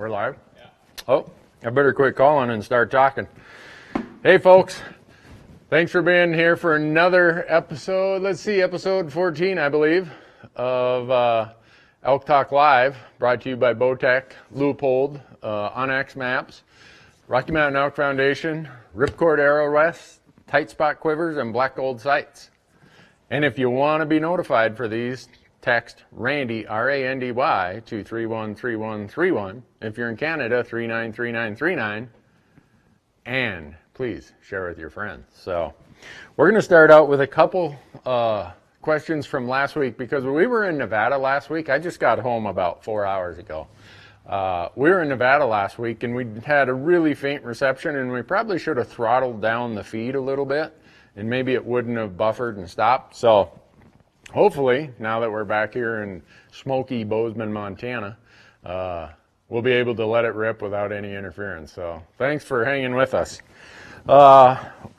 We're live? Yeah. Oh, I better quit calling and start talking. Hey, folks. Thanks for being here for another episode. Let's see, episode 14, I believe, of Elk Talk Live, brought to you by Bowtech, Leupold, Onyx Maps, Rocky Mountain Elk Foundation, Ripcord Arrow Rests, Tight Spot Quivers, and Black Gold Sights. And if you want to be notified for these, text Randy, R-A-N-D-Y, to 313131. If you're in Canada, 393939. And please share with your friends. So we're going to start out with a couple questions from last week, because we were in Nevada last week. I just got home about 4 hours ago. We were in Nevada last week, and we had a really faint reception, and we probably should have throttled down the feed a little bit, and maybe it wouldn't have buffered and stopped. So hopefully, now that we're back here in smoky Bozeman, Montana, we'll be able to let it rip without any interference. So thanks for hanging with us.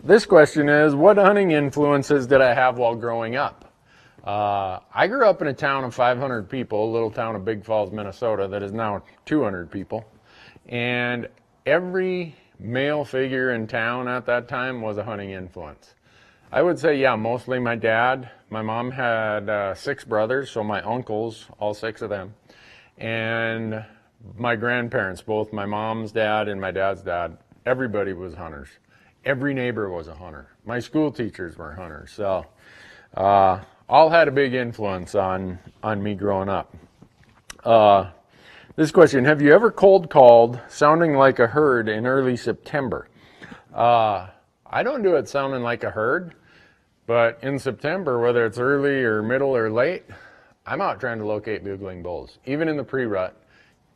This question is, what hunting influences did I have while growing up? I grew up in a town of 500 people, a little town of Big Falls, Minnesota, that is now 200 people. And every male figure in town at that time was a hunting influence. I would say, yeah, mostly my dad. My mom had 6 brothers, so my uncles, all 6 of them. And my grandparents, both my mom's dad and my dad's dad, everybody was hunters. Every neighbor was a hunter. My school teachers were hunters. So all had a big influence on me growing up. This question, have you ever cold called sounding like a herd in early September? I don't do it sounding like a herd. But in September, whether it's early or middle or late, I'm out trying to locate bugling bulls. Even in the pre-rut,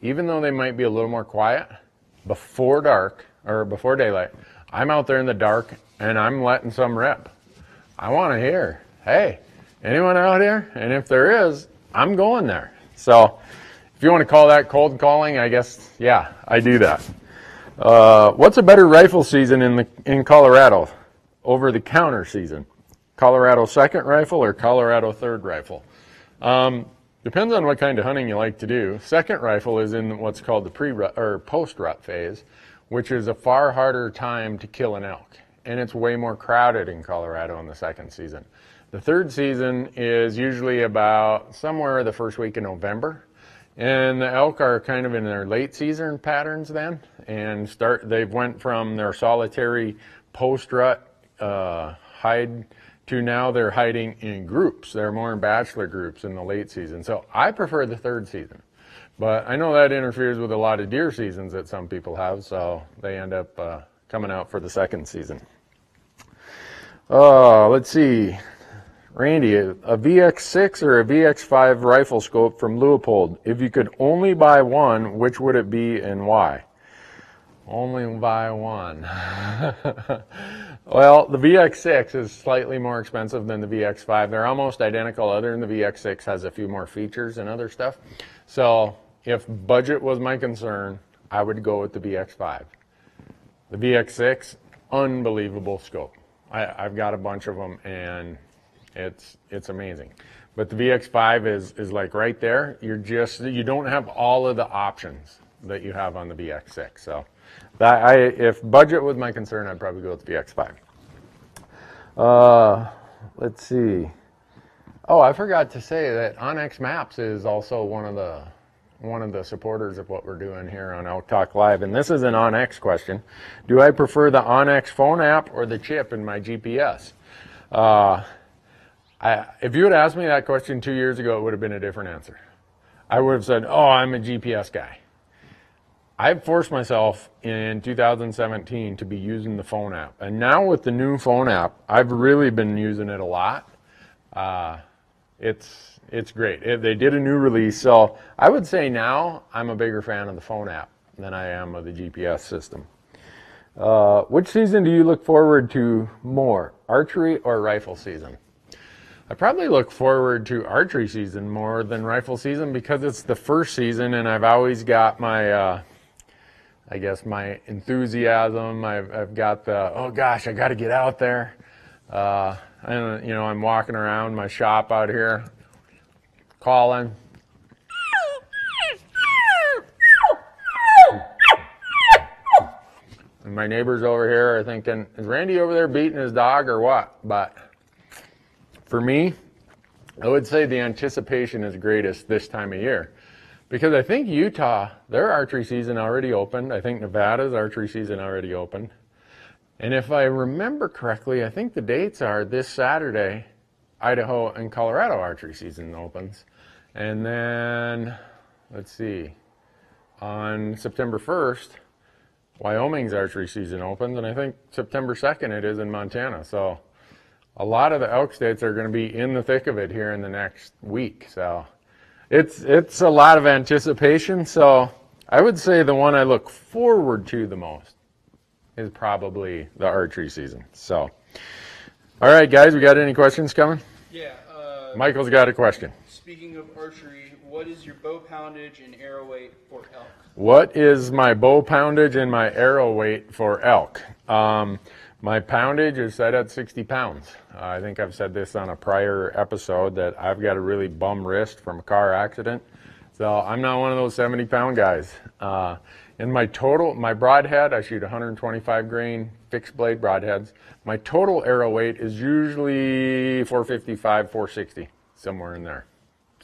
even though they might be a little more quiet, before dark or before daylight, I'm out there in the dark and I'm letting some rip. I want to hear, hey, anyone out here? And if there is, I'm going there. So if you want to call that cold calling, I guess, yeah, I do that. What's a better rifle season in Colorado over the counter season? Colorado second rifle or Colorado third rifle? Depends on what kind of hunting you like to do. Second rifle is in what's called the pre-rut or post-rut phase, which is a far harder time to kill an elk. And it's way more crowded in Colorado in the second season. The third season is usually about somewhere the first week in November. And the elk are kind of in their late season patterns then. And they've went from their solitary post-rut hide to now they're hiding in groups. They're more in bachelor groups in the late season. So I prefer the third season. But I know that interferes with a lot of deer seasons that some people have, so they end up coming out for the second season. Let's see. Randy, a VX6 or a VX5 rifle scope from Leupold. If you could only buy one, which would it be and why? Only buy one. Well, the VX6 is slightly more expensive than the VX5. They're almost identical, other than the VX6 has a few more features and other stuff. So if budget was my concern, I would go with the VX5. The VX6, unbelievable scope. I've got a bunch of them, and it's amazing. But the VX5 is like right there. You don't have all of the options that you have on the VX6. So if budget was my concern, I'd probably go with the VX5. Let's see. Oh, I forgot to say that Onyx Maps is also one of the supporters of what we're doing here on Elk Talk Live. And this is an Onyx question. Do I prefer the Onyx phone app or the chip in my GPS? If you had asked me that question 2 years ago, it would have been a different answer. I would have said, oh, I'm a GPS guy. I've forced myself in 2017 to be using the phone app. And now with the new phone app, I've really been using it a lot. It's great. They did a new release. So I would say now I'm a bigger fan of the phone app than I am of the GPS system. Which season do you look forward to more, archery or rifle season? I probably look forward to archery season more than rifle season because it's the first season and I've always got my I guess my enthusiasm. I've got the, oh gosh, I got to get out there. And you know, I'm walking around my shop out here, calling. And my neighbors over here are thinking, is Randy over there beating his dog or what? But for me, I would say the anticipation is greatest this time of year. Because I think Utah, their archery season already opened. I think Nevada's archery season already opened. And if I remember correctly, I think the dates are this Saturday, Idaho and Colorado archery season opens. And then, let's see, on September 1st, Wyoming's archery season opens. And I think September 2nd it is in Montana. So a lot of the elk states are going to be in the thick of it here in the next week. So it's a lot of anticipation. So I would say the one I look forward to the most is probably the archery season. So, all right, guys, we got any questions coming? Yeah. Michael's got a question. Speaking of archery, what is your bow poundage and arrow weight for elk? What is my bow poundage and my arrow weight for elk? My poundage is set at 60 pounds. I think I've said this on a prior episode that I've got a really bum wrist from a car accident. So I'm not one of those 70-pound guys. In my total, my broadhead, I shoot 125 grain fixed blade broadheads. My total arrow weight is usually 455, 460, somewhere in there.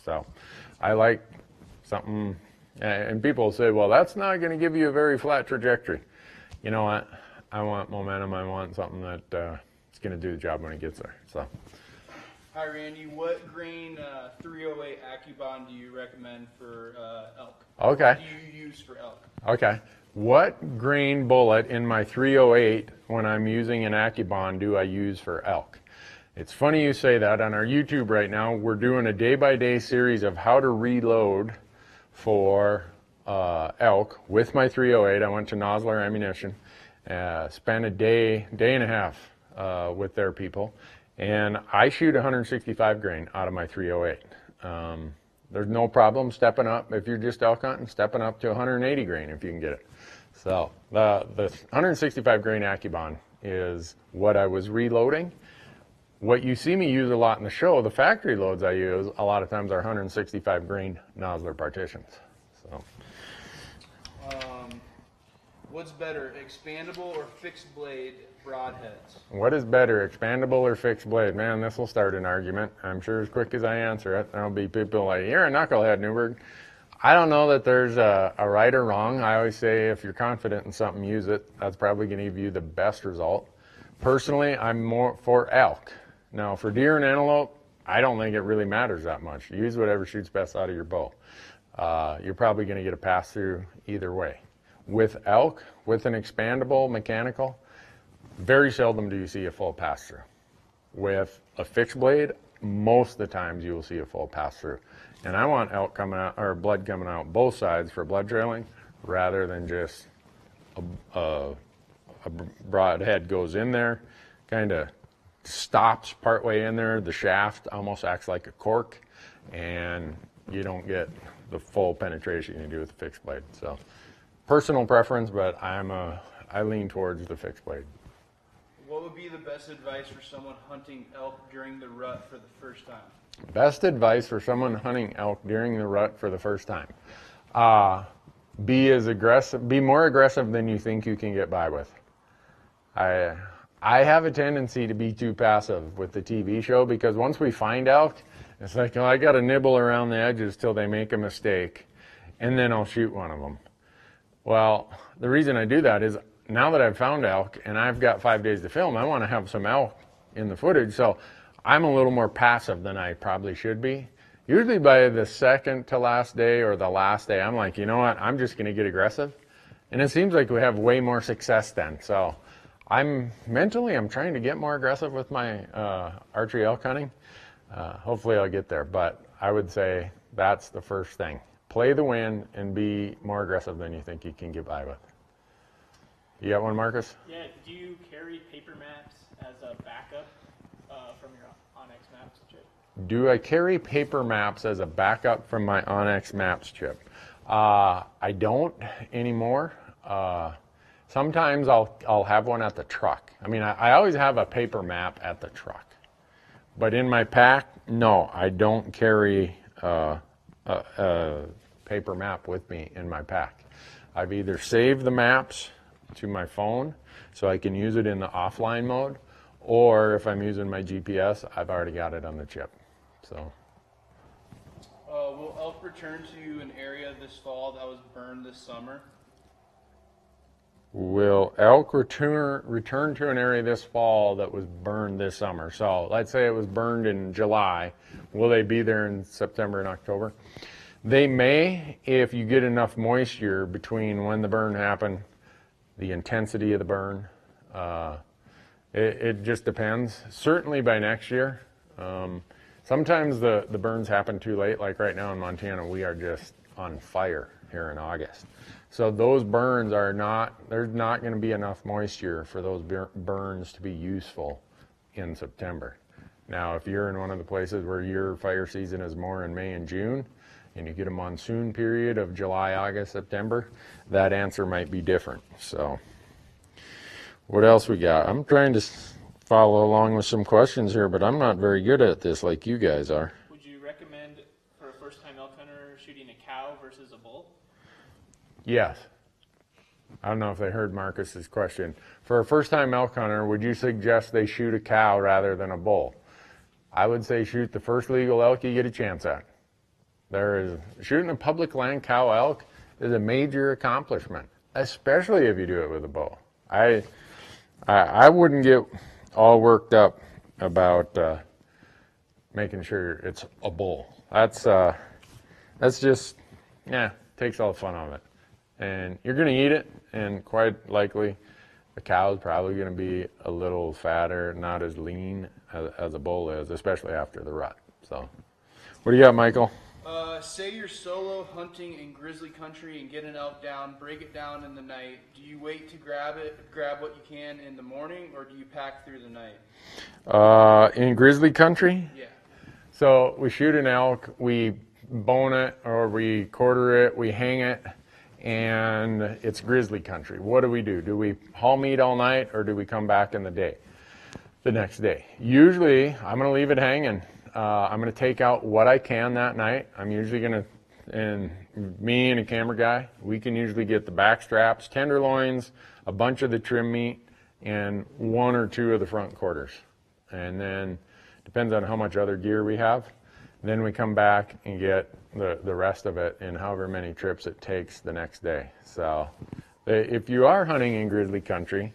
So I like something, and people say, well, that's not going to give you a very flat trajectory. You know what? I want momentum. I want something that is going to do the job when it gets there. So. Hi, Randy. What grain 308 AccuBond do you recommend for elk? Okay. What do you use for elk? Okay. What grain bullet in my 308 when I'm using an AccuBond do I use for elk? It's funny you say that. On our YouTube right now, we're doing a day-by-day series of how to reload for elk with my 308. I went to Nosler Ammunition. Spent a day and a half with their people, and I shoot 165 grain out of my 308. There's no problem stepping up if you're just elk hunting, stepping up to 180 grain if you can get it. So the 165 grain AccuBond is what I was reloading. What you see me use a lot in the show, the factory loads I use a lot of times are 165 grain Nosler partitions. So. What's better, expandable or fixed blade broadheads? What is better, expandable or fixed blade? Man, this will start an argument. I'm sure as quick as I answer it, there'll be people like, you're a knucklehead, Newberg. I don't know that there's a right or wrong. I always say if you're confident in something, use it. That's probably going to give you the best result. Personally, I'm more for elk. Now, for deer and antelope, I don't think it really matters that much. Use whatever shoots best out of your bow. You're probably going to get a pass-through either way. With elk, with an expandable mechanical, very seldom do you see a full pass-through. With a fixed blade, most of the times you will see a full pass-through. And I want elk coming out, or blood coming out both sides for blood trailing, rather than just a broadhead goes in there, kind of stops partway in there, the shaft almost acts like a cork, and you don't get the full penetration you do with a fixed blade. So. Personal preference, but I lean towards the fixed blade. What would be the best advice for someone hunting elk during the rut for the first time? Best advice for someone hunting elk during the rut for the first time. Be more aggressive than you think you can get by with. I have a tendency to be too passive with the TV show because once we find elk, it's like, oh, I got to nibble around the edges till they make a mistake, and then I'll shoot one of them. Well, the reason I do that is now that I've found elk and I've got 5 days to film, I want to have some elk in the footage. So I'm a little more passive than I probably should be. Usually by the second to last day or the last day, I'm like, you know what, I'm just going to get aggressive. And it seems like we have way more success then. So I'm trying to get more aggressive with my archery elk hunting. Hopefully I'll get there, but I would say that's the first thing. Play the wind and be more aggressive than you think you can get by with. You got one, Marcus? Yeah, do you carry paper maps as a backup from your Onyx Maps chip? Do I carry paper maps as a backup from my Onyx Maps chip? I don't anymore. Sometimes I'll have one at the truck. I mean, I always have a paper map at the truck. But in my pack, no, I don't carry a paper map with me in my pack. I've either saved the maps to my phone so I can use it in the offline mode, or if I'm using my GPS, I've already got it on the chip. So. Will elk return to an area this fall that was burned this summer? Will elk return to an area this fall that was burned this summer? So let's say it was burned in July. Will they be there in September and October? They may, if you get enough moisture between when the burn happened, the intensity of the burn. It just depends. Certainly by next year. Sometimes the burns happen too late. Like right now in Montana, we are just on fire here in August. So those burns are not, there's not going to be enough moisture for those burns to be useful in September. Now, if you're in one of the places where your fire season is more in May and June, and you get a monsoon period of July, August, September, that answer might be different. So what else we got? I'm trying to follow along with some questions here, but I'm not very good at this like you guys are. Would you recommend for a first-time elk hunter shooting a cow versus a bull? Yes. I don't know if they heard Marcus's question. For a first-time elk hunter, would you suggest they shoot a cow rather than a bull? I would say shoot the first legal elk you get a chance at. Shooting a public land cow elk is a major accomplishment, especially if you do it with a bow. I wouldn't get all worked up about making sure it's a bull. That's just, takes all the fun out of it. And you're going to eat it, and quite likely the cow is probably going to be a little fatter, not as lean as a bull is, especially after the rut. So, what do you got, Michael? Say you're solo hunting in grizzly country and get an elk down, break it down in the night. Do you wait to grab what you can in the morning, or do you pack through the night? In grizzly country? Yeah. So we shoot an elk, we bone it, or we quarter it, we hang it, and it's grizzly country. What do? Do we haul meat all night, or do we come back in the next day? Usually, I'm going to leave it hanging. I'm going to take out what I can that night. I'm usually going to, and me and a camera guy, we can usually get the back straps, tenderloins, a bunch of the trim meat, and one or two of the front quarters. And then, depends on how much other gear we have, then we come back and get the rest of it in however many trips it takes the next day. So if you are hunting in grizzly country,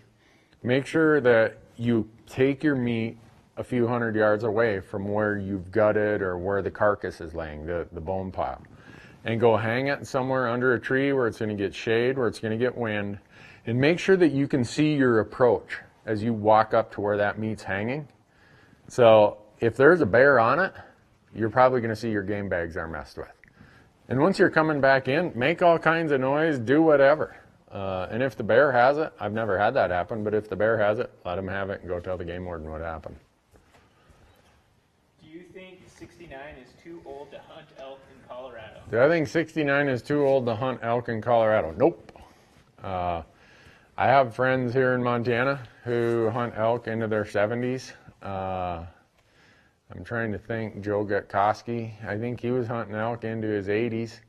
make sure that you take your meat a few hundred yards away from where you've gutted or where the carcass is laying, the bone pile, and go hang it somewhere under a tree where it's going to get shade, where it's going to get wind, and make sure that you can see your approach as you walk up to where that meat's hanging. So if there's a bear on it, you're probably going to see your game bags are messed with. And once you're coming back in, make all kinds of noise, do whatever. And if the bear has it, I've never had that happen, but if the bear has it, let him have it and go tell the game warden what happened. Do you think 69 is too old to hunt elk in Colorado? Do I think 69 is too old to hunt elk in Colorado? Nope. I have friends here in Montana who hunt elk into their 70s. I'm trying to think, Joe Gutkowski, I think he was hunting elk into his 80s.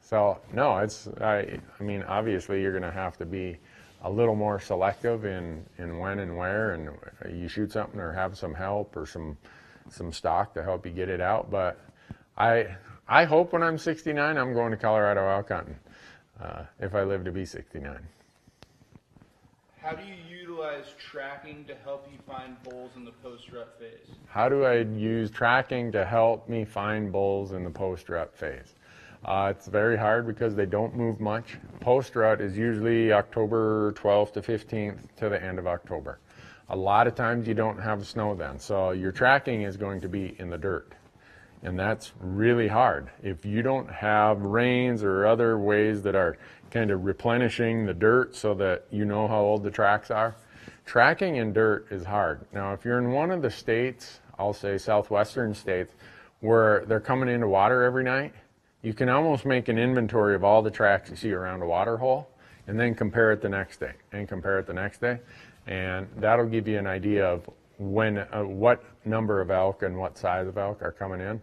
So, no, I mean, obviously you're going to have to be a little more selective in when and where, and you shoot something or have some help or some stock to help you get it out. But I hope when I'm 69, I'm going to Colorado elk hunting, if I live to be 69. How do you utilize tracking to help you find bulls in the post-rut phase? How do I use tracking to help me find bulls in the post-rut phase? It's very hard because they don't move much. Post-rut is usually October 12th to 15th to the end of October. A lot of times you don't have snow then, so your tracking is going to be in the dirt. And that's really hard. If you don't have rains or other ways that are kind of replenishing the dirt so that you know how old the tracks are, tracking in dirt is hard. Now, if you're in one of the states, I'll say southwestern states, where they're coming into water every night, you can almost make an inventory of all the tracks you see around a water hole and then compare it the next day and compare it the next day. And that'll give you an idea of when, what number of elk and what size of elk are coming in.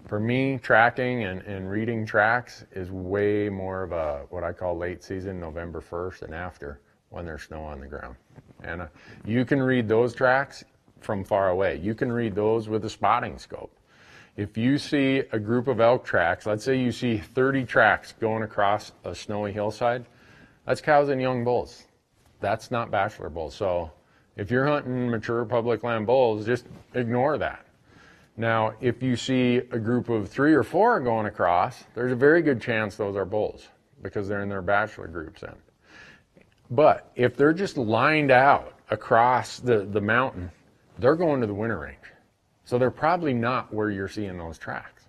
For me, tracking and reading tracks is way more of a, what I call late season, November 1st and after, when there's snow on the ground. And you can read those tracks from far away. You can read those with a spotting scope. If you see a group of elk tracks, let's say you see 30 tracks going across a snowy hillside, that's cows and young bulls. That's not bachelor bulls. So if you're hunting mature public land bulls, just ignore that. Now, if you see a group of 3 or 4 going across, there's a very good chance those are bulls because they're in their bachelor groups then. But if they're just lined out across the mountain, they're going to the winter range. So they're probably not where you're seeing those tracks.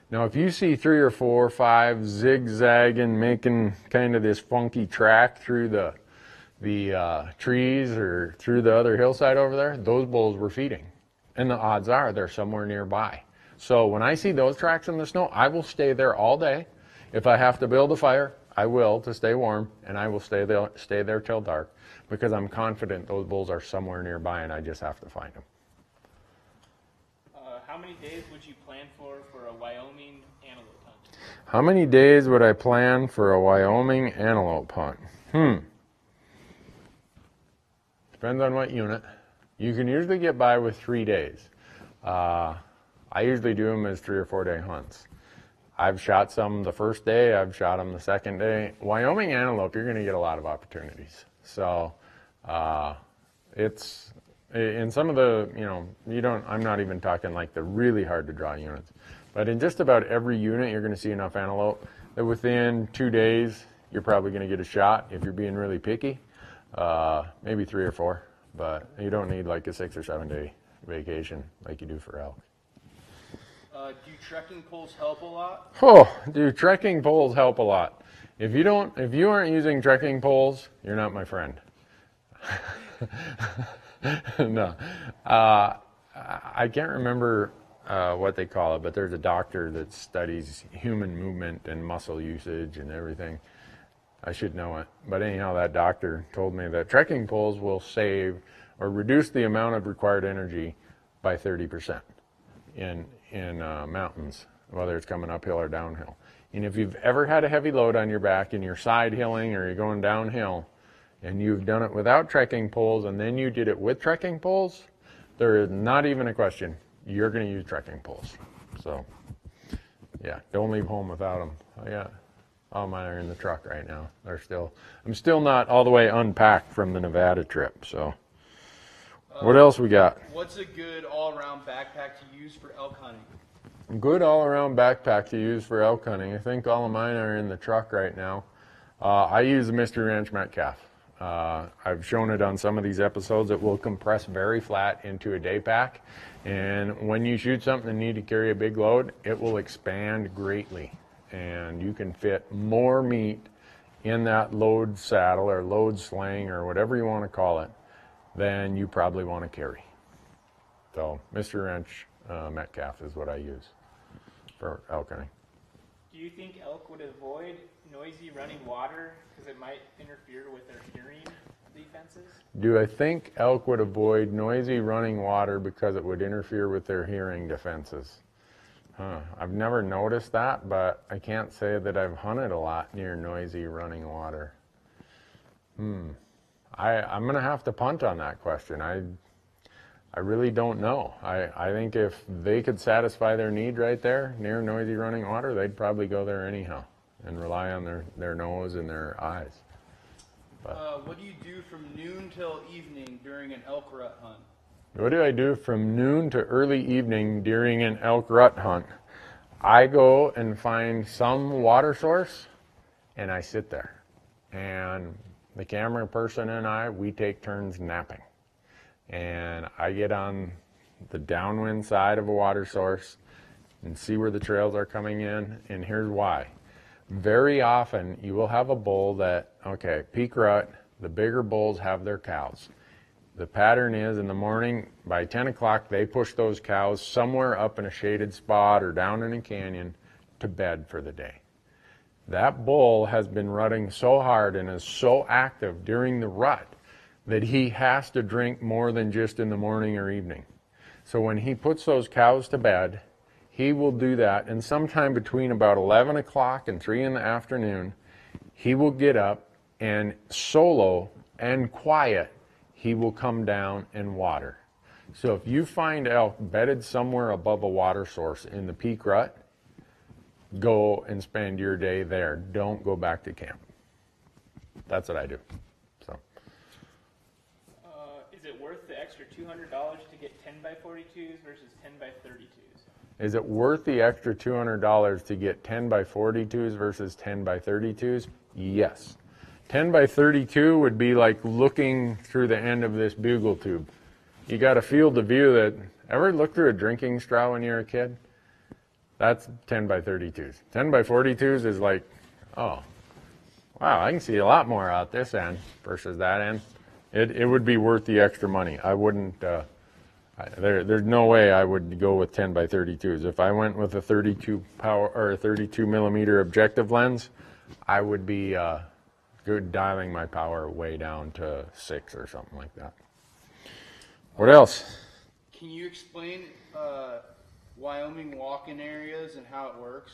Now, if you see 3 or 4 or 5 zigzagging, making kind of this funky track through the trees or through the other hillside over there, those bulls were feeding. And the odds are they're somewhere nearby. So when I see those tracks in the snow, I will stay there all day. If I have to build a fire, I will to stay warm, and I will stay there till dark because I'm confident those bulls are somewhere nearby and I just have to find them. How many days would you plan for a Wyoming antelope hunt? How many days would I plan for a Wyoming antelope hunt? Depends on what unit. You can usually get by with 3 days. I usually do them as 3 or 4 day hunts. I've shot some the first day, I've shot them the second day. Wyoming antelope, you're going to get a lot of opportunities. So it's, in some of the, I'm not even talking like the really hard to draw units, but in just about every unit, you're going to see enough antelope that within 2 days, you're probably going to get a shot if you're being really picky, maybe 3 or 4. But you don't need like a 6 or 7 day vacation like you do for elk. Do trekking poles help a lot? Oh, do trekking poles help a lot? If you aren't using trekking poles, you're not my friend. No, I can't remember what they call it, but there's a doctor that studies human movement and muscle usage and everything. I should know it. But anyhow, that doctor told me that trekking poles will save or reduce the amount of required energy by 30% in mountains, whether it's coming uphill or downhill. And if you've ever had a heavy load on your back and you're side hilling or you're going downhill and you've done it without trekking poles and then you did it with trekking poles, there is not even a question. You're going to use trekking poles. So, yeah, don't leave home without them. All mine are in the truck right now. I'm still not all the way unpacked from the Nevada trip. So, what else we got? What's a good all-around backpack to use for elk hunting? Good all-around backpack to use for elk hunting. I think all of mine are in the truck right now. I use the Mystery Ranch Metcalf. I've shown it on some of these episodes. It will compress very flat into a day pack. And when you shoot something and need to carry a big load, it will expand greatly. And you can fit more meat in that load saddle or load sling or whatever you want to call it than you probably want to carry. So Mystery Ranch Metcalf is what I use for elk hunting. Do you think elk would avoid noisy running water because it might interfere with their hearing defenses? Do I think elk would avoid noisy running water because it would interfere with their hearing defenses? I've never noticed that, but I can't say that I've hunted a lot near noisy running water. I'm going to have to punt on that question. I really don't know. I think if they could satisfy their need right there near noisy running water, they'd probably go there anyhow and rely on their nose and their eyes. What do you do from noon till evening during an elk rut hunt? What do I do from noon to early evening during an elk rut hunt? I go and find some water source and I sit there. And the camera person and I, we take turns napping. And I get on the downwind side of a water source and see where the trails are coming in. And here's why. Very often you will have a bull that, peak rut, the bigger bulls have their cows. The pattern is in the morning, by 10 o'clock, they push those cows somewhere up in a shaded spot or down in a canyon to bed for the day. That bull has been rutting so hard and is so active during the rut that he has to drink more than just in the morning or evening. So when he puts those cows to bed, he will do that, and sometime between about 11 o'clock and 3 in the afternoon, he will get up and solo and quiet, he will come down and water. So if you find elk bedded somewhere above a water source in the peak rut, go and spend your day there. Don't go back to camp. That's what I do. So. Is it worth the extra $200 to get 10 by 42s versus 10 by 32s? Is it worth the extra $200 to get 10 by 42s versus 10 by 32s? Yes. 10 by 32 would be like looking through the end of this bugle tube. You got a field of view that, ever look through a drinking straw when you're a kid? That's 10 by 32s. 10 by 42s is like, oh, wow, I can see a lot more out this end versus that end. It would be worth the extra money. I wouldn't, there's no way I would go with 10 by 32s. If I went with a 32 power or a 32 millimeter objective lens, I would be dialing my power way down to 6 or something like that. What else? Can you explain Wyoming walk-in areas and how it works?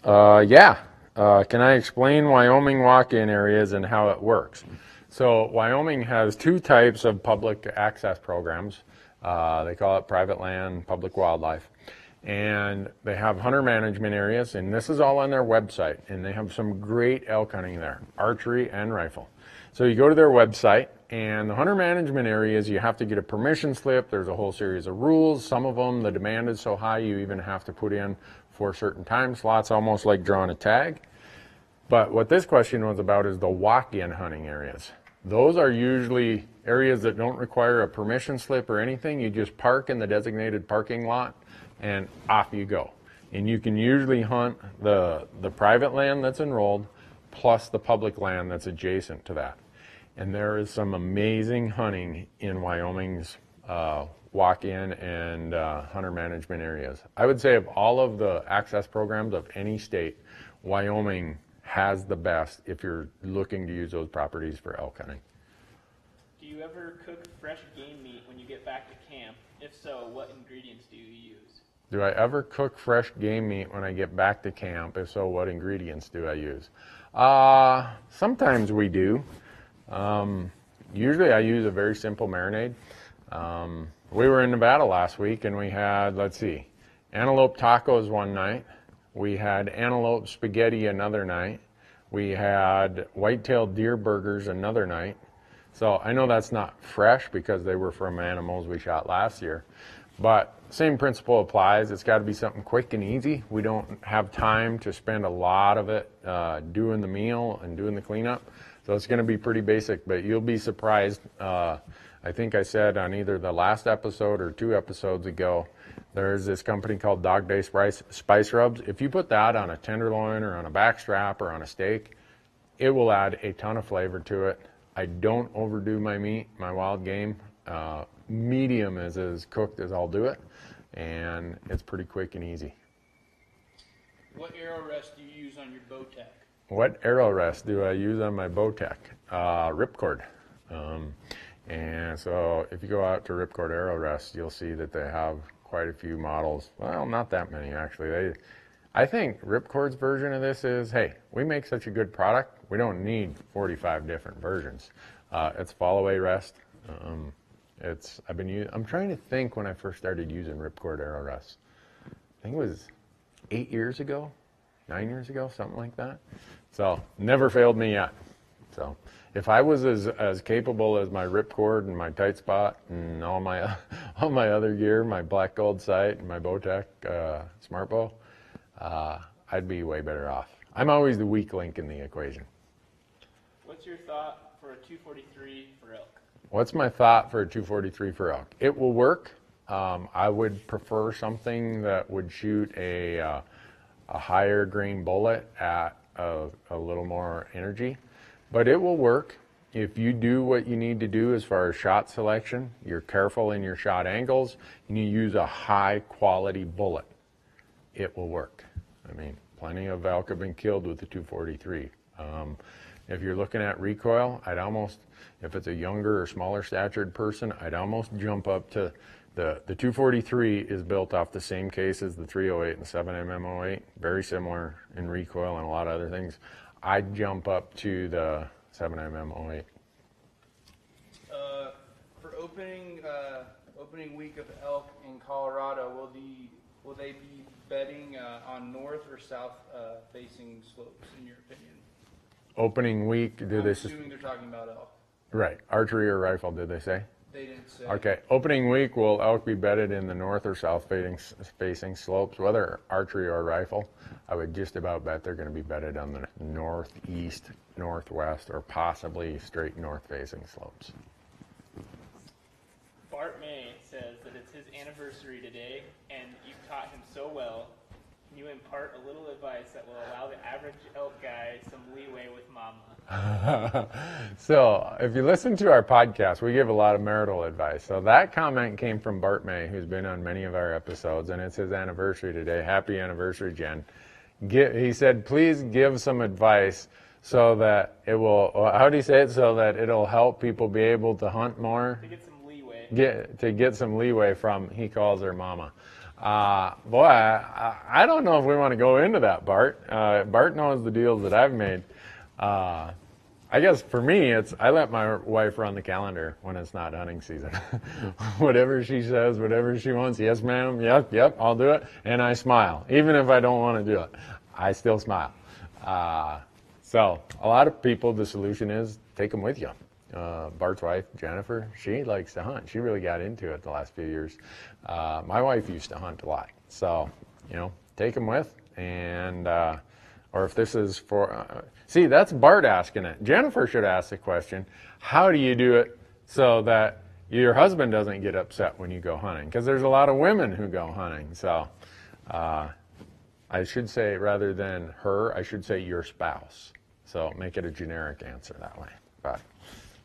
Yeah. Can I explain Wyoming walk-in areas and how it works? So Wyoming has 2 types of public access programs. They call it private land, public wildlife. And they have hunter management areas, and this is all on their website. And they have some great elk hunting there, archery and rifle. So you go to their website, and the hunter management areas, you have to get a permission slip. There's a whole series of rules. Some of them, the demand is so high, you even have to put in for certain time slots, almost like drawing a tag. But what this question was about is the walk-in hunting areas. Those are usually areas that don't require a permission slip or anything. You just park in the designated parking lot, and off you go. And you can usually hunt the private land that's enrolled, plus the public land that's adjacent to that. And there is some amazing hunting in Wyoming's walk-in and hunter management areas. I would say of all of the access programs of any state, Wyoming has the best if you're looking to use those properties for elk hunting. Do you ever cook fresh game meat when you get back to camp? If so, what ingredients do you use? Do I ever cook fresh game meat when I get back to camp? If so, what ingredients do I use? Sometimes we do. Usually I use a very simple marinade. We were in Nevada last week and we had, let's see, antelope tacos one night. We had antelope spaghetti another night. We had white-tailed deer burgers another night. So I know that's not fresh because they were from animals we shot last year. But same principle applies. It's got to be something quick and easy. We don't have time to spend a lot of it doing the meal and doing the cleanup. So it's going to be pretty basic, but you'll be surprised. I think I said on either the last episode or 2 episodes ago, there's this company called Dog Day Spice Rubs. If you put that on a tenderloin or on a backstrap or on a steak, it will add a ton of flavor to it. I don't overdo my meat, my wild game. Medium is as cooked as I'll do it, and it's pretty quick and easy. What arrow rest do you use on your Bowtech? What arrow rest do I use on my Bowtech? Ripcord. And so if you go out to Ripcord Arrow Rest, you'll see that they have quite a few models. Well, not that many actually. I think Ripcord's version of this is, hey, we make such a good product, we don't need 45 different versions. It's fall away rest. I'm trying to think when I first started using Ripcord Arrow Rest. I think it was 8 years ago, 9 years ago, something like that. So never failed me yet. So if I was as capable as my Ripcord and my Tight Spot and all my other gear, my black gold sight and my Bowtech smart bow, I'd be way better off. I'm always the weak link in the equation. What's your thought for a 243 for elk? What's my thought for a 243 for elk? It will work. I would prefer something that would shoot a higher grain bullet at a little more energy, but it will work. If you do what you need to do as far as shot selection, you're careful in your shot angles, and you use a high quality bullet, it will work. I mean, plenty of elk have been killed with the 243. If you're looking at recoil, if it's a younger or smaller statured person, I'd almost jump up to The 243 is built off the same case as the 308 and the 7mm 08, very similar in recoil and a lot of other things. I'd jump up to the 7mm 08. For opening week of elk in Colorado, will they be bedding on north or south facing slopes, in your opinion? Opening week, I'm assuming they're talking about elk. Right, archery or rifle, did they say? They didn't say. Okay, opening week, will elk be bedded in the north or south facing slopes, whether archery or rifle? I would just about bet they're going to be bedded on the northeast, northwest, or possibly straight north facing slopes. Bart May says that it's his anniversary today, and you've taught him so well. Can you impart a little advice that will allow the average elk guy some leeway with mama? So, if you listen to our podcast, we give a lot of marital advice. So that comment came from Bart May, who's been on many of our episodes, and it's his anniversary today. Happy anniversary, Jen. He said, please give some advice so that it will, how do you say it? So that it'll help people be able to hunt more. To get some leeway. To get some leeway from, he calls her mama. Boy, I don't know if we want to go into that, Bart. Bart knows the deals that I've made. I guess for me, I let my wife run the calendar when it's not hunting season. Whatever she says, whatever she wants, yes ma'am, yep, I'll do it. And I smile. Even if I don't want to do it, I still smile. So a lot of people, the solution is take them with you. Bart's wife, Jennifer, she likes to hunt. She really got into it the last few years. My wife used to hunt a lot. So, take them with. And, or if this is for, see, that's Bart asking it. Jennifer should ask the question, how do you do it so that your husband doesn't get upset when you go hunting? Because there's a lot of women who go hunting. So, I should say, rather than her, I should say your spouse. So make it a generic answer that way. But,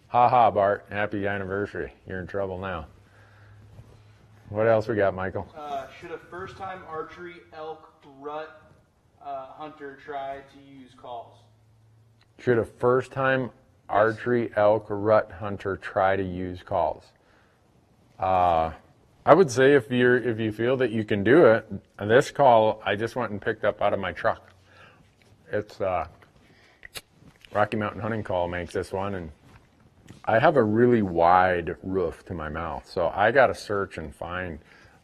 ha, Bart, happy anniversary. You're in trouble now. What else we got, Michael? Should a first-time archery elk rut hunter try to use calls? Should a first-time archery elk rut hunter try to use calls? I would say if you feel that you can do it, this call I just went and picked up out of my truck. It's Rocky Mountain Hunting Call makes this one, and I have a really wide roof to my mouth, so I got to search and find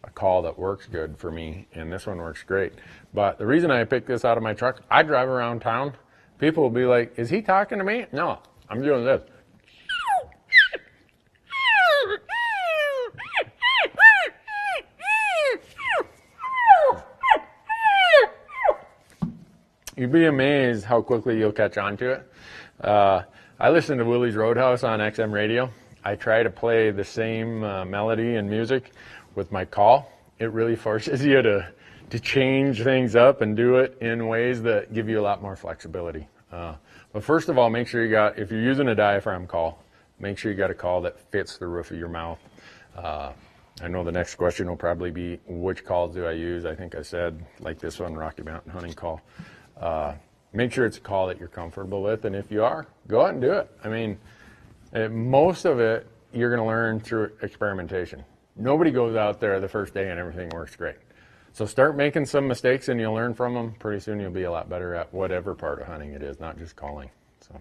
a call that works good for me, and this one works great. But the reason I picked this out of my truck, I drive around town, people will be like, is he talking to me? No, I'm doing this. You'd be amazed how quickly you'll catch on to it. I listen to Willie's Roadhouse on XM radio. I try to play the same melody and music with my call. It really forces you to change things up and do it in ways that give you a lot more flexibility. But first of all, make sure if you're using a diaphragm call, make sure you got a call that fits the roof of your mouth. I know the next question will probably be, which calls do I use? I think I said, like this one, Rocky Mountain Hunting Call. Make sure it's a call that you're comfortable with, and if you are, go out and do it. I mean, most of it you're going to learn through experimentation. Nobody goes out there the first day and everything works great. So start making some mistakes and you'll learn from them. Pretty soon you'll be a lot better at whatever part of hunting it is, not just calling. So,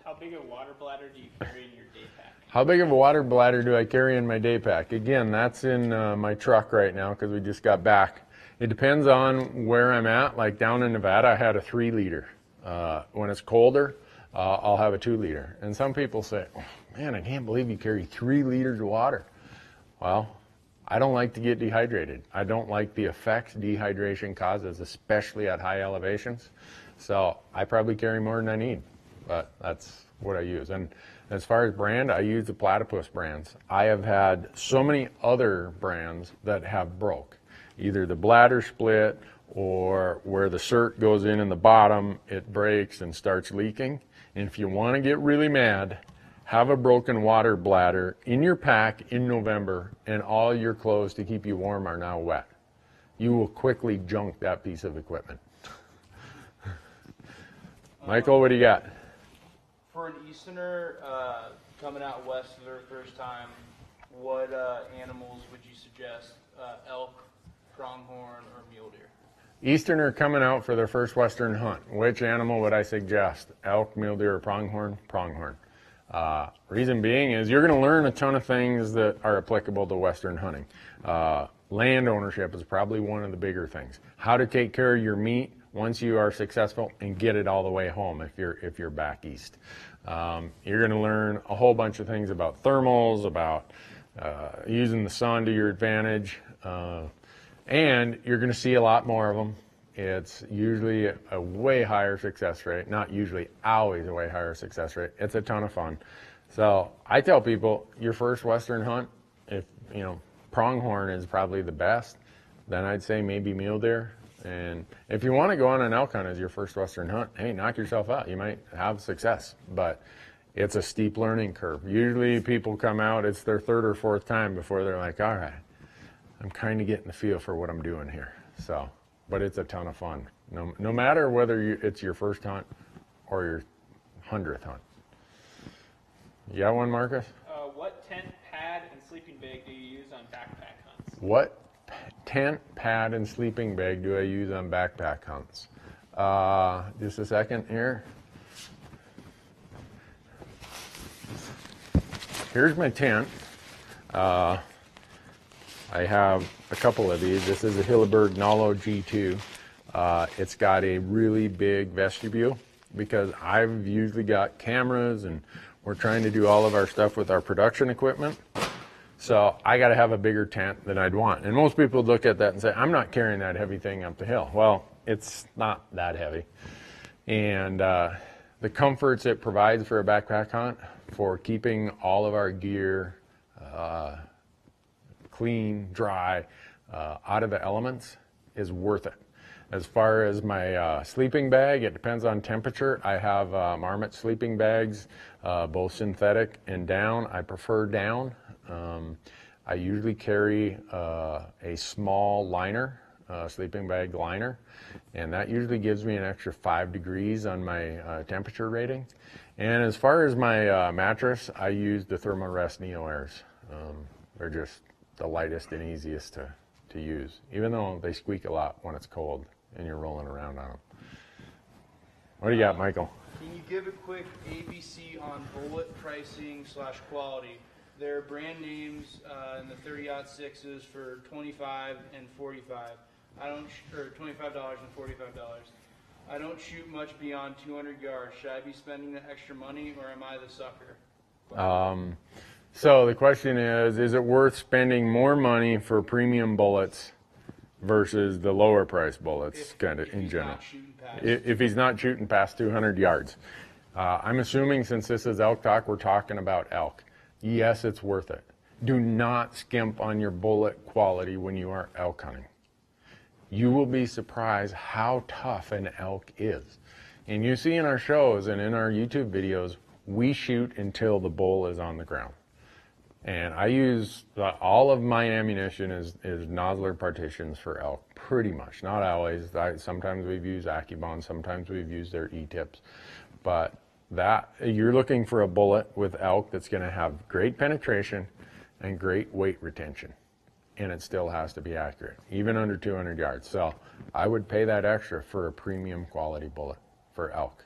how big a water bladder do you carry in your day pack? How big of a water bladder do I carry in my day pack? Again, that's in my truck right now because we just got back. It depends on where I'm at. Like down in Nevada, I had a 3-liter. When it's colder, I'll have a 2-liter. And some people say, oh, man, I can't believe you carry 3 liters of water. Well, I don't like to get dehydrated. I don't like the effects dehydration causes, especially at high elevations. So I probably carry more than I need, but that's what I use. And as far as brand, I use the Platypus brands. I have had so many other brands that have broke. Either the bladder split or where the cert goes in the bottom, it breaks and starts leaking. And if you want to get really mad, have a broken water bladder in your pack in November and all your clothes to keep you warm are now wet. You will quickly junk that piece of equipment. Michael, what do you got? For an Easterner coming out west for their first time, what animals would you suggest? Elk, pronghorn, or mule deer? Easterner coming out for their first Western hunt. Which animal would I suggest? Elk, mule deer, or pronghorn? Pronghorn. Reason being is you're going to learn a ton of things that are applicable to Western hunting. Land ownership is probably one of the bigger things. How to take care of your meat once you are successful and get it all the way home if you're back east. You're going to learn a whole bunch of things about thermals, about using the sun to your advantage, and you're going to see a lot more of them. It's usually a way higher success rate. Not usually, always a way higher success rate. It's a ton of fun. So I tell people, your first Western hunt, if pronghorn is probably the best, then I'd say maybe mule deer. And if you want to go on an elk hunt as your first Western hunt, hey, knock yourself out. You might have success, but it's a steep learning curve. Usually people come out, it's their third or fourth time before they're like, all right, I'm kind of getting the feel for what I'm doing here. So, but it's a ton of fun. No matter whether it's your first hunt or your 100th hunt. You got one, Marcus? What tent, pad, and sleeping bag do you use on backpack hunts? What tent, pad, and sleeping bag do I use on backpack hunts? Just a second here. Here's my tent. I have a couple of these. This is a Hilleberg Nalo G2. It's got a really big vestibule because I've usually got cameras and we're trying to do all of our stuff with our production equipment. So I got to have a bigger tent than I'd want. And most people look at that and say, I'm not carrying that heavy thing up the hill. Well, it's not that heavy. And the comforts it provides for a backpack hunt, for keeping all of our gear clean, dry, out of the elements, is worth it. As far as my sleeping bag, it depends on temperature. I have Marmot sleeping bags, both synthetic and down. I prefer down. I usually carry a small liner, sleeping bag liner, and that usually gives me an extra 5 degrees on my temperature rating. And as far as my mattress, I use the Thermarest Neo Airs. They're just the lightest and easiest to use, even though they squeak a lot when it's cold and you're rolling around on them. What do you got, Michael? Can you give a quick ABC on bullet pricing / quality? There are brand names in the 30-06s for $25 and $45. Or $25 and $45. I don't shoot much beyond 200 yards. Should I be spending the extra money, or am I the sucker? So the question is it worth spending more money for premium bullets versus the lower price bullets, kind of in general? If he's not shooting past 200 yards. I'm assuming, since this is Elk Talk, we're talking about elk. Yes, it's worth it. Do not skimp on your bullet quality when you are elk hunting. You will be surprised how tough an elk is. And you see in our shows and in our YouTube videos, we shoot until the bull is on the ground. And I use all of my ammunition is Nosler partitions for elk, pretty much. Not always. Sometimes we've used AccuBond, sometimes we've used their E-tips. But you're looking for a bullet with elk that's going to have great penetration and great weight retention. And it still has to be accurate, even under 200 yards. So I would pay that extra for a premium quality bullet for elk.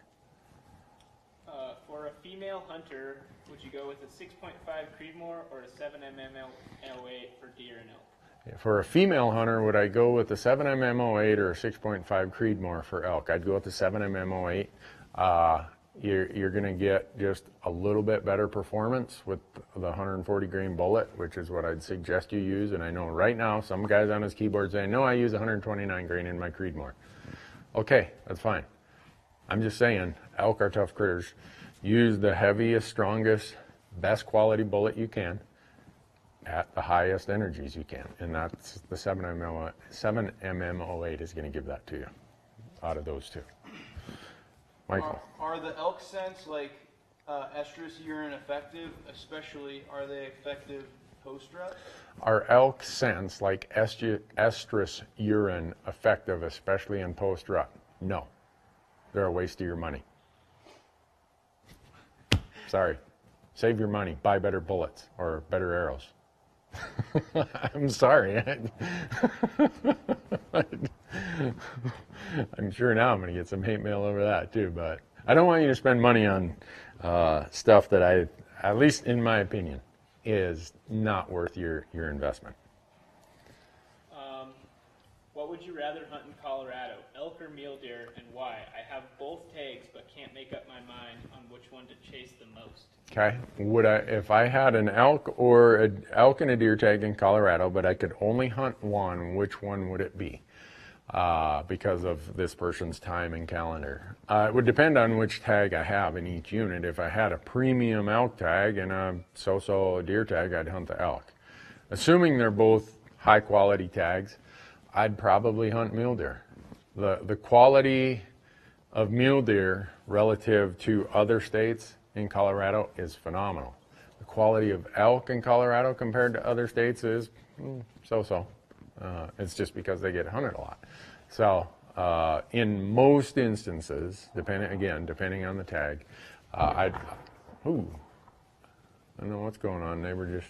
For a female hunter, would you go with a 6.5 Creedmoor or a 7mm08 for deer and elk? For a female hunter, would I go with the 7mm08 or a 6.5 Creedmoor for elk? I'd go with the 7mm08. You're going to get just a little bit better performance with the 140 grain bullet, which is what I'd suggest you use. And I know right now some guys on his keyboard saying, no, I use 129 grain in my Creedmoor. Okay, that's fine. I'm just saying, elk are tough critters. Use the heaviest, strongest, best quality bullet you can at the highest energies you can. And that's the 7mm08 is going to give that to you out of those two. Michael. Are the elk scents like estrus urine effective? Especially, are they effective post-rut? Are elk scents like estrus urine effective, especially in post-rut? No. They're a waste of your money. Sorry. Save your money. Buy better bullets or better arrows. I'm sorry. I'm sure now I'm going to get some hate mail over that too, but I don't want you to spend money on stuff that at least in my opinion, is not worth your investment. What would you rather hunt in Colorado, elk or mule deer, and why? I have both tags, but can't make up my mind on which one to chase the most. Okay. If I had an elk or an elk and a deer tag in Colorado, but I could only hunt one, which one would it be? Because of this person's time and calendar. It would depend on which tag I have in each unit. If I had a premium elk tag and a so-so deer tag, I'd hunt the elk. Assuming they're both high quality tags, I'd probably hunt mule deer. The quality of mule deer relative to other states in Colorado is phenomenal. The quality of elk in Colorado compared to other states is so-so. It's just because they get hunted a lot. So in most instances, depending on the tag, I don't know what's going on. Neighbor just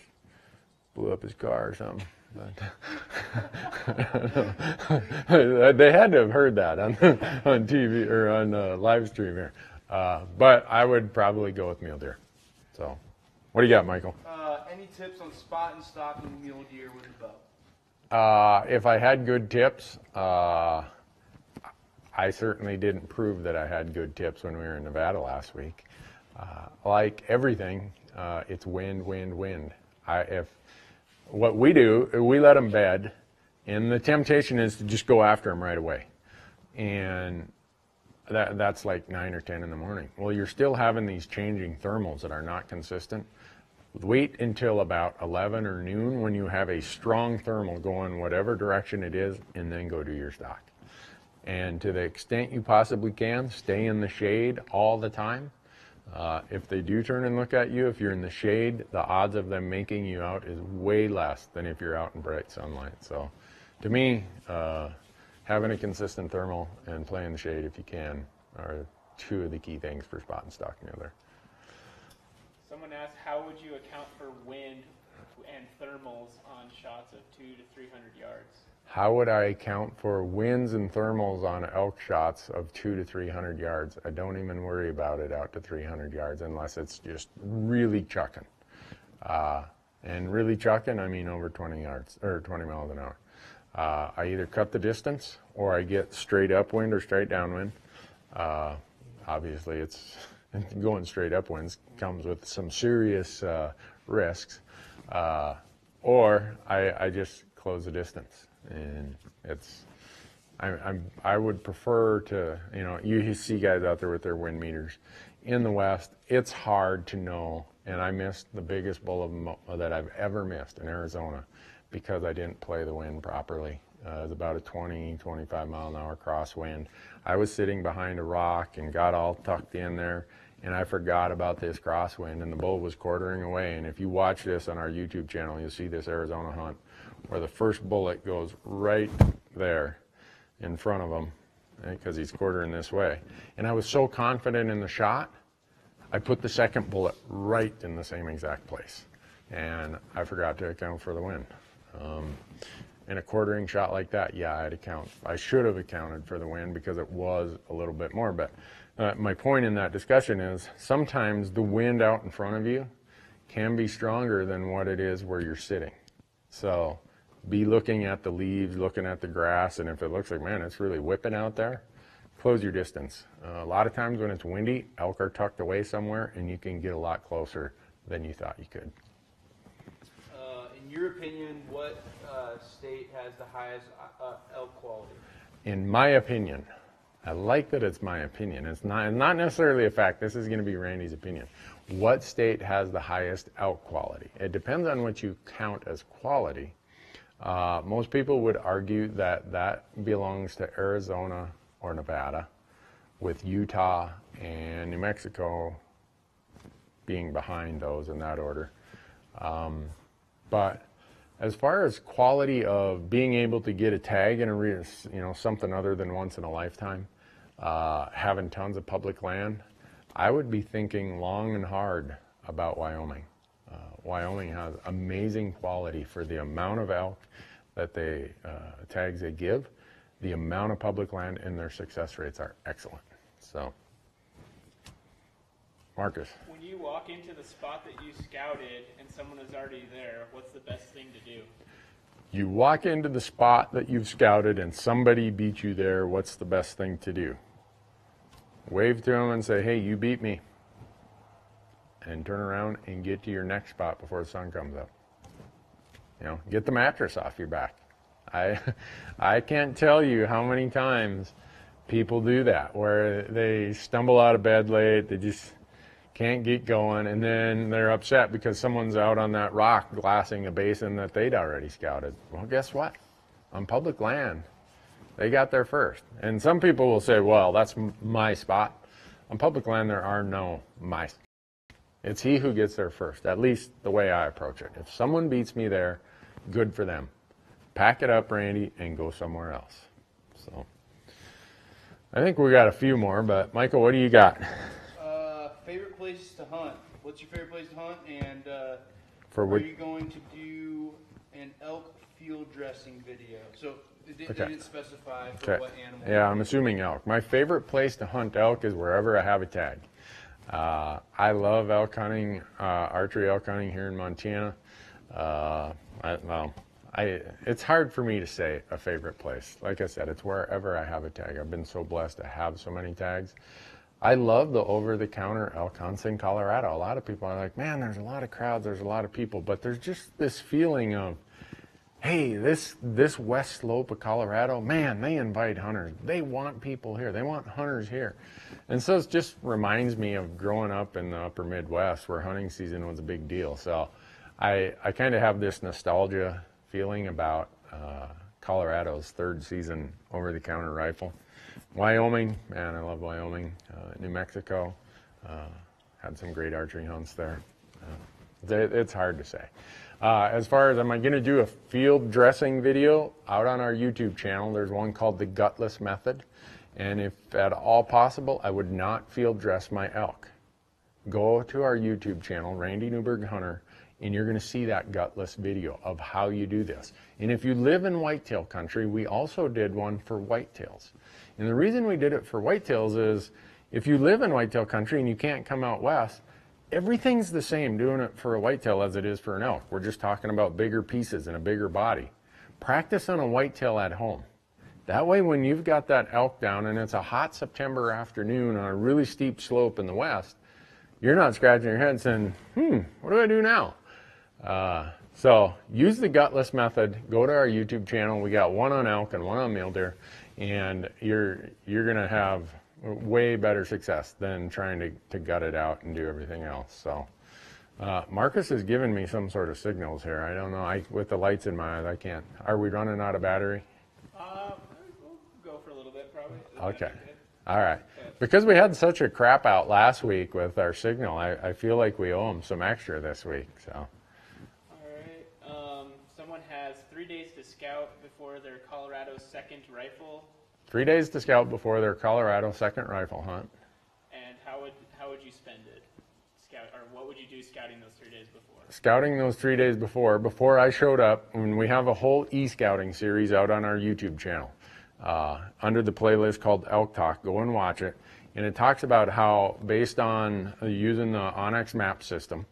blew up his car or something. But they had to have heard that on TV or on live stream here. But I would probably go with mule deer. So, what do you got, Michael? Any tips on spot and stalking mule deer with a bow? If I had good tips, I certainly didn't prove that I had good tips when we were in Nevada last week. Like everything, it's wind. What we do, we let them bed, and the temptation is to just go after them right away. And that's like 9 or 10 in the morning. Well, you're still having these changing thermals that are not consistent. Wait until about 11 or noon when you have a strong thermal going whatever direction it is, and then go do your stock. And to the extent you possibly can, stay in the shade all the time. If they do turn and look at you, if you're in the shade, the odds of them making you out is way less than if you're out in bright sunlight. So to me, having a consistent thermal and playing the shade if you can are two of the key things for spot and stalking mule deer. Someone asked, how would you account for wind and thermals on shots of 200 to 300 yards? How would I account for winds and thermals on elk shots of 200 to 300 yards? I don't even worry about it out to 300 yards unless it's just really chucking. And really chucking, I mean over 20 yards or 20 miles an hour. I either cut the distance or I get straight upwind or straight downwind. Obviously, it's going straight upwinds comes with some serious risks. Or I just close the distance. And I would prefer to, you see guys out there with their wind meters. In the West, it's hard to know, and I missed the biggest bull that I've ever missed in Arizona because I didn't play the wind properly. It was about a 20, 25 mile an hour crosswind. I was sitting behind a rock and got all tucked in there, and I forgot about this crosswind, and the bull was quartering away. And if you watch this on our YouTube channel, you'll see this Arizona hunt where the first bullet goes right there in front of him because he's quartering this way. And I was so confident in the shot, I put the second bullet right in the same exact place. And I forgot to account for the wind. In a quartering shot like that, yeah, I should have accounted for the wind because it was a little bit more. But my point in that discussion is sometimes the wind out in front of you can be stronger than what it is where you're sitting. So be looking at the leaves, looking at the grass, and if it looks like, man, it's really whipping out there, close your distance. A lot of times when it's windy, elk are tucked away somewhere, and you can get a lot closer than you thought you could. In your opinion, what state has the highest elk quality? In my opinion, I like that it's my opinion. It's not necessarily a fact. This is going to be Randy's opinion. What state has the highest elk quality? It depends on what you count as quality. Most people would argue that belongs to Arizona or Nevada, with Utah and New Mexico being behind those in that order. But as far as quality of being able to get a tag in something other than once in a lifetime, having tons of public land, I would be thinking long and hard about Wyoming. Wyoming has amazing quality for the amount of elk that they tags they give. The amount of public land and their success rates are excellent. So, Marcus. When you walk into the spot that you scouted and someone is already there, what's the best thing to do? You walk into the spot that you've scouted and somebody beat you there, what's the best thing to do? Wave to them and say, hey, you beat me. And turn around and get to your next spot before the sun comes up. You know, get the mattress off your back. I can't tell you how many times people do that, where they stumble out of bed late, they just can't get going, and then they're upset because someone's out on that rock glassing a basin that they'd already scouted. Well, guess what? On public land, they got there first. And some people will say, well, that's my spot. On public land, there are no my. It's he who gets there first, at least the way I approach it. If someone beats me there, good for them. Pack it up, Randy, and go somewhere else. So, I think we got a few more, but Michael, what do you got? Favorite places to hunt. What's your favorite place to hunt? And Are you going to do an elk field dressing video? So it didn't specify for what animal. Yeah, I'm assuming elk. My favorite place to hunt elk is wherever I have a tag. I love elk hunting, archery elk hunting here in Montana. It's hard for me to say a favorite place. Like I said, it's wherever I have a tag. I've been so blessed to have so many tags. I love the over-the-counter elk hunts in Colorado. A lot of people are like, man, there's a lot of crowds, there's a lot of people, but there's just this feeling of, hey, this west slope of Colorado, man, they invite hunters. They want people here. They want hunters here. And so it just reminds me of growing up in the upper Midwest where hunting season was a big deal. So I kind of have this nostalgia feeling about Colorado's third season over-the-counter rifle. Wyoming, man, I love Wyoming. New Mexico, had some great archery hunts there. It's hard to say. As far as, am I going to do a field dressing video out on our YouTube channel? There's one called the Gutless Method. And if at all possible, I would not field dress my elk. Go to our YouTube channel, Randy Newberg Hunter, and you're going to see that gutless video of how you do this. And if you live in whitetail country, we also did one for whitetails. And the reason we did it for whitetails is if you live in whitetail country and you can't come out west, everything's the same doing it for a whitetail as it is for an elk. We're just talking about bigger pieces and a bigger body. Practice on a whitetail at home. That way when you've got that elk down and it's a hot September afternoon on a really steep slope in the west, you're not scratching your head saying, what do I do now? So use the gutless method. Go to our YouTube channel. We got one on elk and one on mule deer, and you're going to have way better success than trying to gut it out and do everything else. So Marcus has given me some sort of signals here. I don't know. With the lights in my eyes, I can't. Are we running out of battery? We'll go for a little bit probably. Okay. All right. Because we had such a crap out last week with our signal, I feel like we owe them some extra this week. So. All right. Someone has 3 days to scout before their Colorado second rifle. 3 days to scout before their Colorado second rifle hunt. And how would you spend it? What would you do scouting those 3 days before? Scouting those 3 days before I showed up, and we have a whole e-scouting series out on our YouTube channel. Under the playlist called Elk Talk. Go and watch it. And it talks about how, based on using the Onyx map system,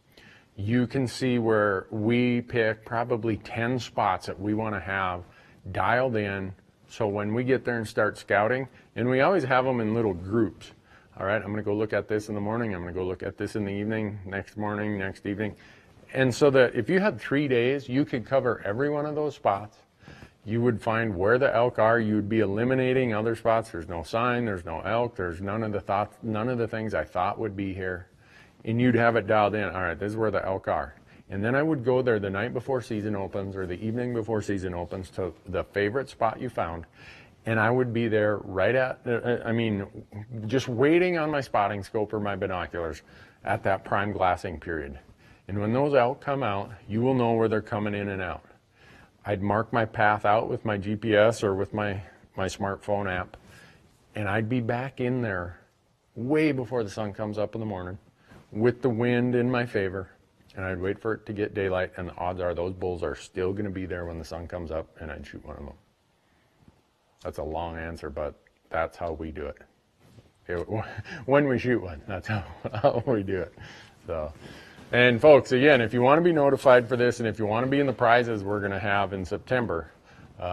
you can see where we pick probably 10 spots that we want to have dialed in. So when we get there and start scouting, and we always have them in little groups. All right, I'm going to go look at this in the morning. I'm going to go look at this in the evening, next morning, next evening. And so that if you had 3 days, you could cover every one of those spots. You would find where the elk are. You would be eliminating other spots. There's no sign. There's no elk. There's none of the things I thought would be here. And you'd have it dialed in. All right, this is where the elk are. And then I would go there the night before season opens or the evening before season opens to the favorite spot you found. And I would be there right at, just waiting on my spotting scope or my binoculars at that prime glassing period. And when those elk come out, you will know where they're coming in and out. I'd mark my path out with my GPS or with my smartphone app, and I'd be back in there way before the sun comes up in the morning with the wind in my favor, and I'd wait for it to get daylight, and the odds are those bulls are still going to be there when the sun comes up, and I'd shoot one of them. That's a long answer, but that's how we do it. When we shoot one, that's how we do it. So, and folks, again, if you want to be notified for this, and if you want to be in the prizes we're going to have in September,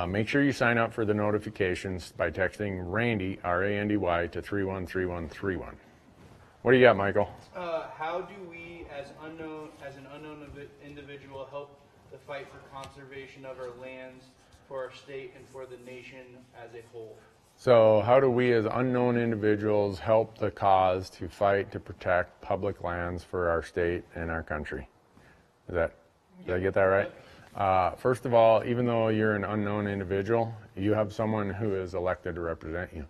make sure you sign up for the notifications by texting Randy, R-A-N-D-Y, to 313131. What do you got, Michael? How do we, as an unknown individual, help the fight for conservation of our lands, for our state, and for the nation as a whole? So how do we as unknown individuals help the cause to fight to protect public lands for our state and our country? Did I get that right? First of all, even though you're an unknown individual, you have someone who is elected to represent you.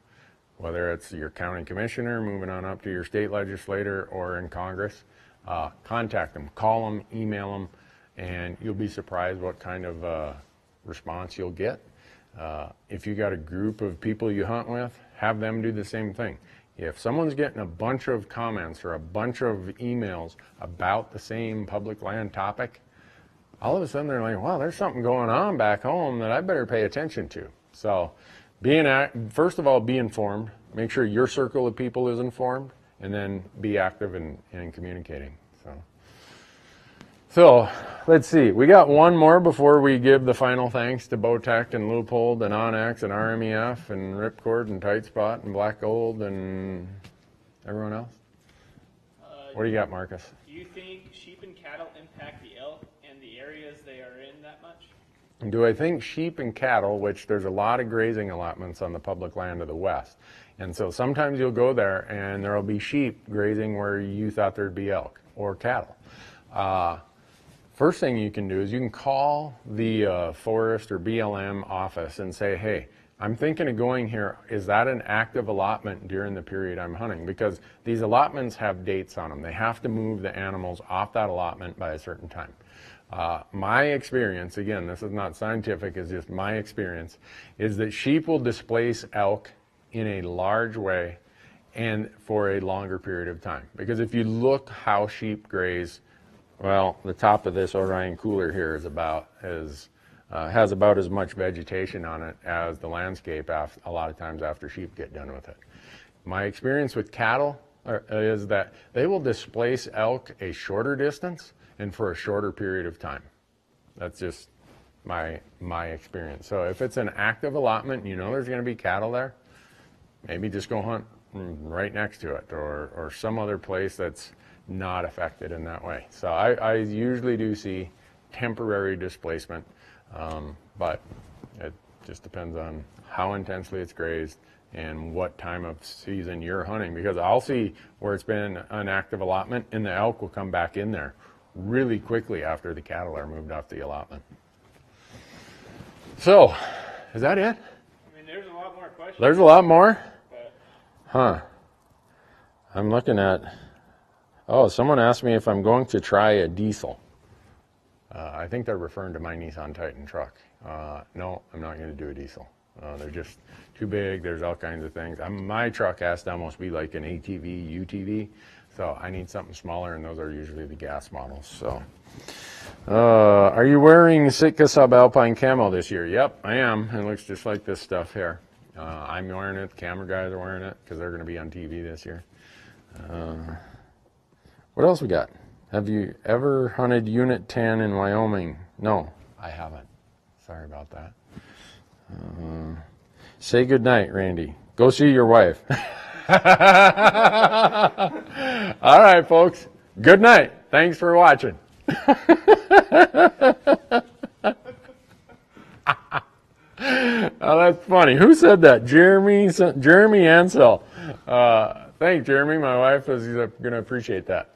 Whether it's your county commissioner, moving on up to your state legislator, or in Congress, contact them, call them, email them, and you'll be surprised what kind of response you'll get. If you got a group of people you hunt with, have them do the same thing. If someone's getting a bunch of comments or a bunch of emails about the same public land topic, all of a sudden they're like, wow, there's something going on back home that I better pay attention to. So first of all, be informed. Make sure your circle of people is informed, and then be active in communicating. So let's see. We got one more before we give the final thanks to Bowtech and Loophole and Onyx and RMEF and Ripcord and Tight Spot and Black Gold and everyone else. What do you got, Marcus? Do you think sheep and cattle impact the elk and the areas they are in that much? Do I think sheep and cattle, which there's a lot of grazing allotments on the public land of the West, and so sometimes you'll go there and there'll be sheep grazing where you thought there'd be elk or cattle. First thing you can do is you can call the forest or BLM office and say, hey, I'm thinking of going here. Is that an active allotment during the period I'm hunting? Because these allotments have dates on them. They have to move the animals off that allotment by a certain time. My experience, again, this is not scientific, it's just my experience, is that sheep will displace elk in a large way and for a longer period of time. Because if you look how sheep graze, well, the top of this Orion cooler here is has about as much vegetation on it as the landscape a lot of times after sheep get done with it. My experience with cattle is that they will displace elk a shorter distance and for a shorter period of time. That's just my experience. So if it's an active allotment, you know there's going to be cattle there, maybe just go hunt right next to it or some other place that's not affected in that way. So I usually do see temporary displacement, but it just depends on how intensely it's grazed and what time of season you're hunting, because I'll see where it's been an active allotment and the elk will come back in there really quickly after the cattle are moved off the allotment. So, is that it? I mean, there's a lot more questions. There's a lot more? But Huh. I'm looking at... Oh, someone asked me if I'm going to try a diesel. I think they're referring to my Nissan Titan truck. No, I'm not going to do a diesel. They're just too big. There's all kinds of things. My truck has to almost be like an ATV, UTV. So I need something smaller, and those are usually the gas models. So, are you wearing Sitka Subalpine camo this year? Yep, I am. It looks just like this stuff here. I'm wearing it. The camera guys are wearing it because they're going to be on TV this year. What else we got? Have you ever hunted Unit 10 in Wyoming? No, I haven't. Sorry about that. Say good night, Randy. Go see your wife. All right, folks. Good night. Thanks for watching. Oh, that's funny. Who said that? Jeremy Ansel. Thanks, Jeremy. My wife is going to appreciate that.